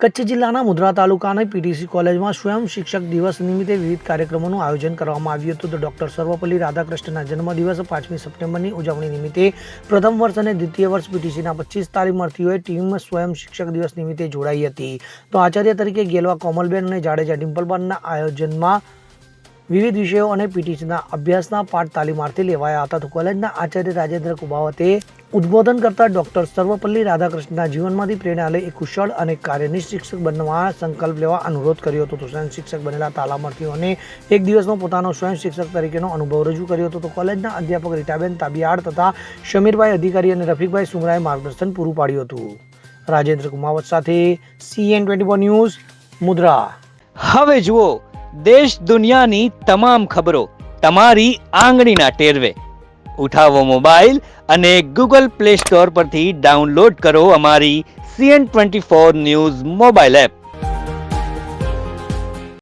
કચ્છ જિલ્લાના મુદ્રા તાલુકાના પીટીસી કોલેજમાં સ્વયં શિક્ષક દિવસ નિમિત્તે વિવિધ કાર્યક્રમોનું આયોજન કરવામાં આવ્યું હતું. તો ડોક્ટર સર્વપલ્લી રાધાકૃષ્ણના જન્મદિવસ 5મી સપ્ટેમ્બરની ઉજવણી નિમિત્તે પ્રથમ વર્ષ અને દ્વિતીય વર્ષ પીટીસીના 25 તાલીમાર્થીઓએ ટીમ સ્વયં શિક્ષક દિવસ નિમિત્તે જોડાઈ હતી. તો આચાર્ય તરીકે ગેલવા કોમલબેન અને જાડેજા ડિમ્પલબાનના આયોજનમાં વિવિધ વિષયો અને પીટીસીના અભ્યાસના પાઠ તાલીમાર્થી લેવાયા હતા. તો કોલેજના આચાર્ય રાજેન્દ્ર કુબાવતે ઉદ્બોધન કરતા ડોક્ટર સર્વપલ્લી રાધાકૃષ્ણના જીવનમાંથી પ્રેરણા લઈ એક કુશળ અને કાર્યનિષ્ઠ શિક્ષક બનવા સંકલ્પ લેવા અનુરોધ કર્યો હતો. તો સ્વયં શિક્ષક બનેલા તાલીમાર્થીઓને એક દિવસનો પોતાનો સ્વયં શિક્ષક તરીકેનો અનુભવ રજૂ કર્યો હતો. તો કોલેજના અધ્યાપક રીટાબેન તાબિયાડ તથા શમીરભાઈ અધિકારી અને રફીકભાઈ સુમરાએ માર્ગદર્શન પૂરું પાડ્યું હતું. રાજેન્દ્ર કુમાવત સાથે CN24 ન્યૂઝ મુદ્રા. હવે જુઓ દેશ દુનિયાની તમામ ખબરો તમારી આંગળીના ટેરવે. ઉઠાવો મોબાઈલ અને Google Play Store પરથી ડાઉનલોડ કરો અમારી CN24 ન્યૂઝ મોબાઈલ એપ.